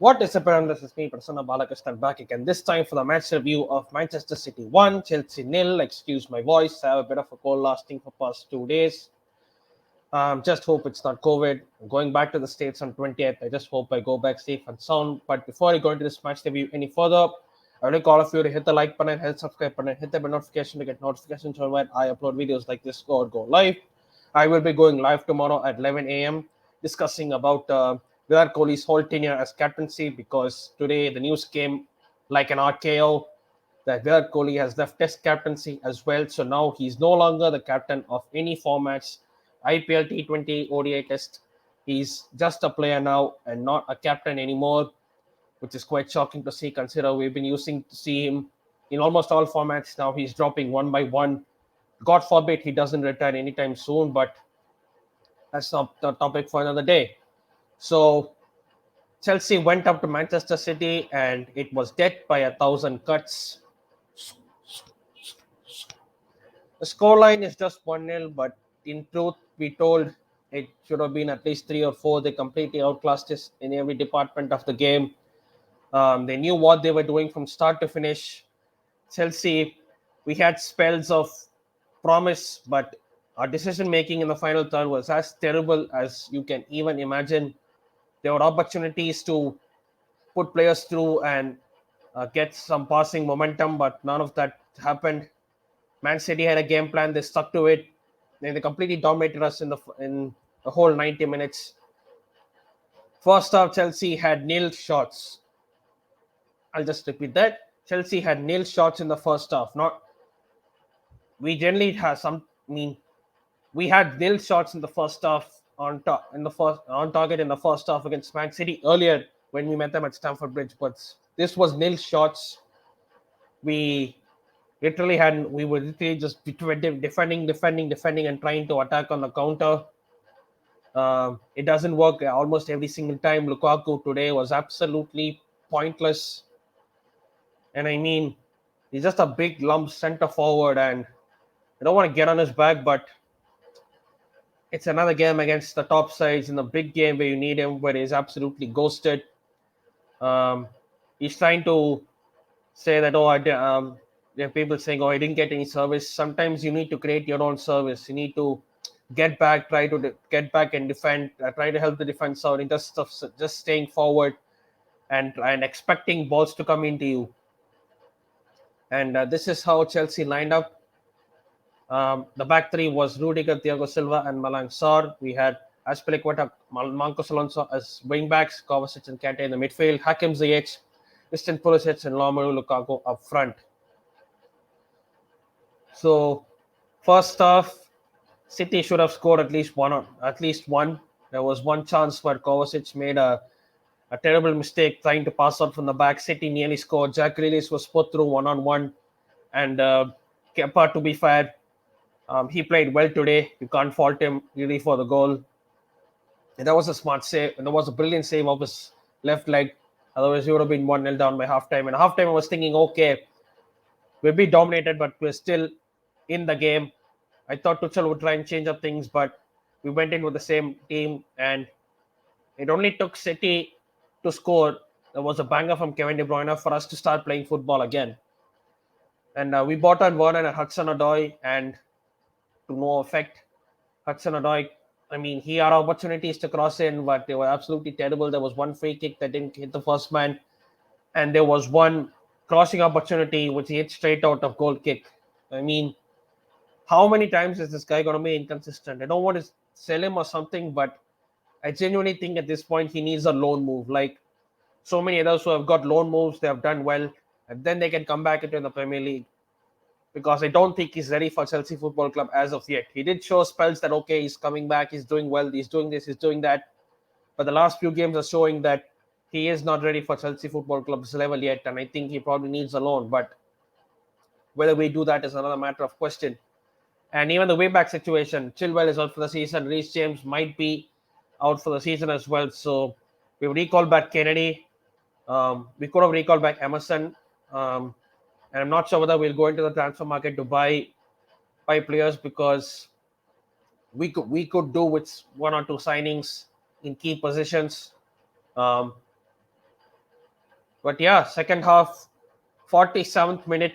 What is up, everyone? This is me, Prasanna Balakrishnan, back again. This time for the match review of Manchester City 1, Chelsea nil. Excuse my voice, I have a bit of a cold lasting for past 2 days. Just hope it's not COVID. I'm going back to the States on 20th. I just hope I go back safe and sound. But before I go into this match review any further, I would like all of you to hit the like button, hit the subscribe button, hit the bell notification to get notifications when I upload videos like this or go live. I will be going live tomorrow at 11 a.m. discussing about Virat Kohli's whole tenure as captaincy, because today the news came like an RKO that Virat Kohli has left Test captaincy as well. So now he's no longer the captain of any formats, IPL, T20, ODI Test. He's just a player now and not a captain anymore, which is quite shocking to see. Consider we've been using to see him in almost all formats. Now he's dropping one by one. God forbid he doesn't retire anytime soon, but that's not the topic for another day. So Chelsea went up to Manchester City and it was dead by 1,000 cuts. The scoreline is just 1-0, but in truth, we told it should have been at least 3 or 4. They completely outclassed us in every department of the game. They knew what they were doing from start to finish. Chelsea, we had spells of promise, but our decision making in the final third was as terrible as you can even imagine. There were opportunities to put players through and get some passing momentum, but none of that happened. Man City had a game plan; they stuck to it, and they completely dominated us in the whole 90 minutes. First half, Chelsea had nil shots. I'll just repeat that. Chelsea had nil shots in the first half. Not we generally have some. I mean, we had nil shots in the first half in the first on target in the first half against Man City earlier when we met them at Stamford Bridge. But this was nil shots. We we were literally just defending, and trying to attack on the counter. It doesn't work almost every single time. Lukaku today was absolutely pointless, and I mean, he's just a big lump center forward, and I don't want to get on his back, but it's another game against the top sides in a big game where you need him, where he's absolutely ghosted. Um, he's trying to say that, there are people saying, oh, I didn't get any service. Sometimes you need to create your own service. You need to get back, try to get back and defend, try to help the defense out instead of just staying forward and expecting balls to come into you. And this is how Chelsea lined up. The back three was Rudiger, Thiago Silva, and Malang Sarr. We had Azpilicueta, Marcos Alonso as wing backs, Kovacic and Kante in the midfield, Hakim Ziyech, Christian Pulisic, and Romelu Lukaku up front. So, first half, City should have scored at least one. There was one chance where Kovacic made a terrible mistake trying to pass out from the back. City nearly scored. Jack Grealish was put through one-on-one, and Kepa, to be fair, he played well today. You can't fault him really for the goal. And that was a smart save, and that was a brilliant save of his left leg. Otherwise, he would have been 1-0 down by halftime. And halftime, I was thinking, okay, we'll be dominated, but we're still in the game. I thought Tuchel would try and change up things, but we went in with the same team, and it only took City to score. There was a banger from Kevin De Bruyne for us to start playing football again. And we bought on Vernon and Hudson-Odoi, and to no effect. Hudson-Odoi, I mean, he had opportunities to cross in, but they were absolutely terrible. There was one free kick that didn't hit the first man, and there was one crossing opportunity which he hit straight out of goal kick. I mean, how many times is this guy going to be inconsistent? I don't want to sell him or something, but I genuinely think at this point he needs a loan move. Like so many others who have got loan moves, they have done well, and then they can come back into the Premier League. Because I don't think he's ready for Chelsea Football Club as of yet. He did show spells that, okay, he's coming back, he's doing well, he's doing this, he's doing that. But the last few games are showing that he is not ready for Chelsea Football Club's level yet, and I think he probably needs a loan. But whether we do that is another matter of question. And even the way back situation, Chilwell is out for the season. Reece James might be out for the season as well. So we recalled back Kennedy. We could have recalled back Emerson. And I'm not sure whether we'll go into the transfer market to buy players, because we could do with one or two signings in key positions. Um, But yeah, second half, 47th minute,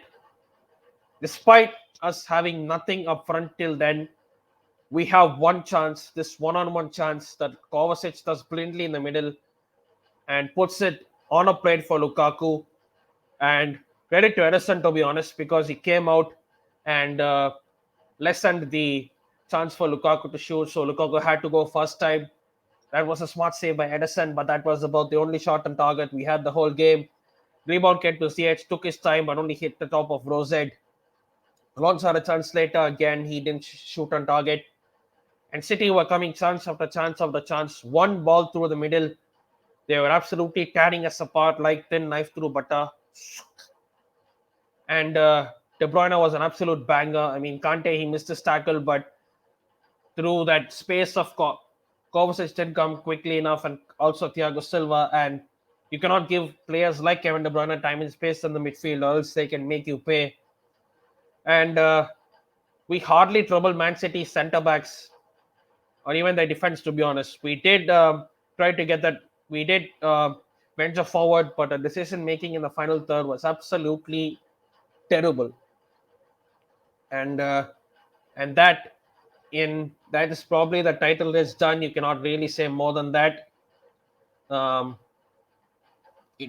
despite us having nothing up front till then, we have one chance, this one-on-one chance that Kovacic does brilliantly in the middle and puts it on a plate for Lukaku. And credit to Ederson, to be honest, because he came out and lessened the chance for Lukaku to shoot. So Lukaku had to go first time. That was a smart save by Ederson, but that was about the only shot on target we had the whole game. Rebound came to CH, took his time, but only hit the top of Rosed. Alonso had a chance later. Again, he didn't shoot on target. And City were coming chance after chance after chance. One ball through the middle. They were absolutely tearing us apart like thin knife through butter. And De Bruyne was an absolute banger. I mean, Kante, he missed his tackle, but through that space of Kovacic didn't come quickly enough, and also Thiago Silva. And you cannot give players like Kevin De Bruyne time and space in the midfield, or else they can make you pay. And we hardly trouble Man City centre backs or even their defense, to be honest. We did try to get that. We did venture forward, but the decision making in the final third was absolutely terrible. And that is probably the title is done. You cannot really say more than that. Um,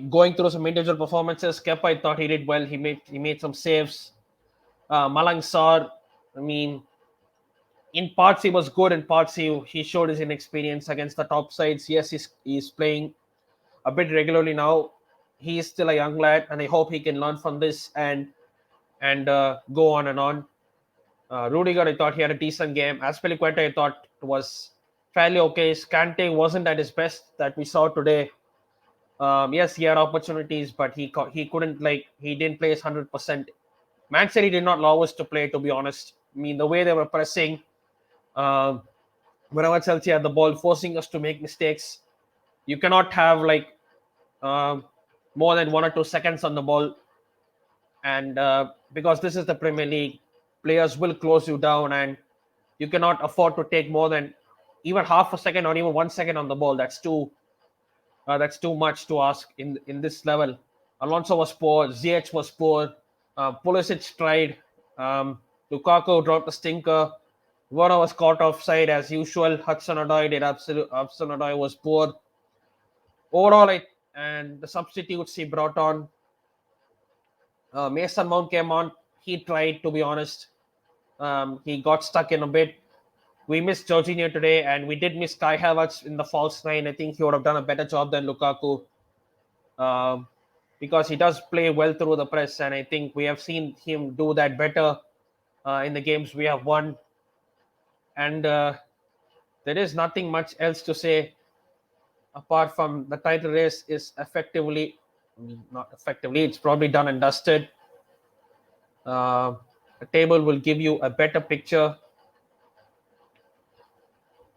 Going through some individual performances, Kepa, I thought he did well. He made some saves. Malang Sarr, I mean, in parts he was good. In parts he showed his inexperience against the top sides. Yes, he's playing a bit regularly now. He is still a young lad, and I hope he can learn from this and go on and on. Rudiger, I thought he had a decent game. Aspilicueta, I thought was fairly okay. Kante wasn't at his best that we saw today. Yes, he had opportunities, but he couldn't, he didn't play his 100%. Man City did not allow us to play, to be honest. I mean, the way they were pressing, uh, whenever Chelsea had the ball, forcing us to make mistakes. You cannot have uh, more than 1 or 2 seconds on the ball, and because this is the Premier League, players will close you down, and you cannot afford to take more than even half a second or even 1 second on the ball. That's too much to ask in this level. Alonso was poor, Ziyech was poor, Pulisic tried, Lukaku dropped the stinker. Werner was caught offside as usual. Hudson Odoi was poor overall. And the substitutes he brought on, Mason Mount came on. He tried, to be honest. He got stuck in a bit. We missed Jorginho today, and we did miss Kai Havertz in the false nine. I think he would have done a better job than Lukaku, um, because he does play well through the press, and I think we have seen him do that better in the games we have won. And there is nothing much else to say apart from the title race is effectively, not effectively, it's probably done and dusted. Uh, the table will give you a better picture.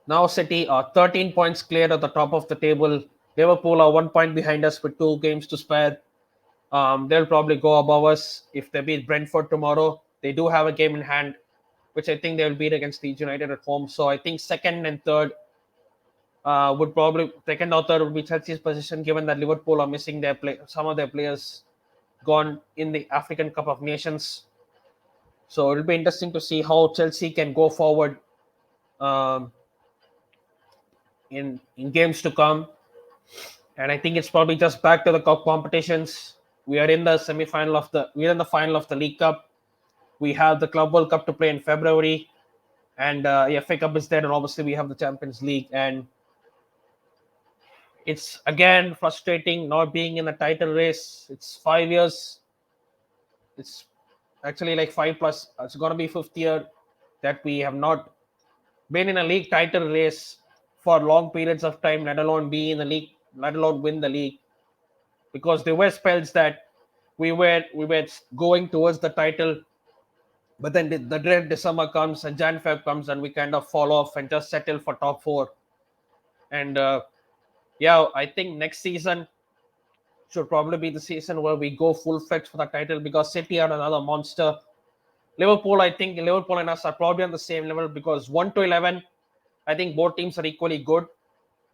Now City are 13 points clear at the top of the table. Liverpool are 1 point behind us with 2 games to spare. They'll probably go above us if they beat Brentford tomorrow. They do have a game in hand, which I think they'll beat against Leeds United at home. So I think second and third would probably second or third would be Chelsea's position, given that Liverpool are missing some of their players gone in the African Cup of Nations. So it'll be interesting to see how Chelsea can go forward um, in games to come. And I think it's probably just back to the cup competitions. We are in the final of the League Cup. We have the Club World Cup to play in February, and FA Cup is there, and obviously we have the Champions League. And it's again frustrating not being in the title race. It's 5 years. It's actually like 5 plus. It's gonna be fifth year that we have not been in a league title race for long periods of time, let alone be in the league, let alone win the league. Because there were spells that we were going towards the title, but then the dread December comes and Jan Feb comes, and we kind of fall off and just settle for top four. And yeah, I think next season should probably be the season where we go full fledged for the title, because City are another monster. I think Liverpool and us are probably on the same level, because 1 to 11, I think both teams are equally good.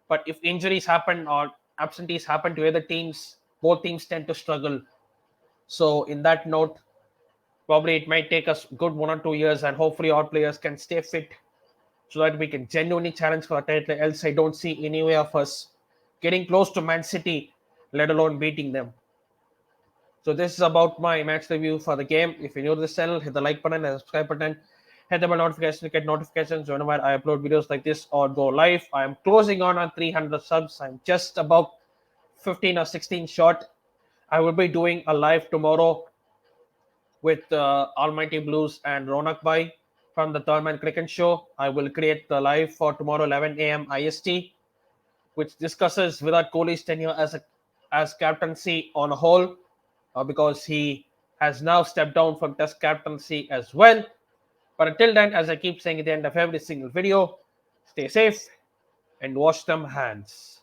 But if injuries happen or absentees happen to other teams, both teams tend to struggle. So, in that note, probably it might take us good 1 or 2 years, and hopefully our players can stay fit so that we can genuinely challenge for a title. Else, I don't see any way of us getting close to Man City, let alone beating them. So this is about my match review for the game. If you're new to this channel, hit the like button and subscribe button. Hit the bell notification to get notifications whenever I upload videos like this or go live. I am closing on 300 subs. I'm just about 15 or 16 short. I will be doing a live tomorrow with Almighty Blues and Ronak Bhai from the Third Man Cricket Show. I will create the live for tomorrow 11 a.m. IST, which discusses Virat Kohli's tenure as captaincy on a whole, because he has now stepped down from Test captaincy as well. But until then, as I keep saying at the end of every single video, stay safe and wash them hands.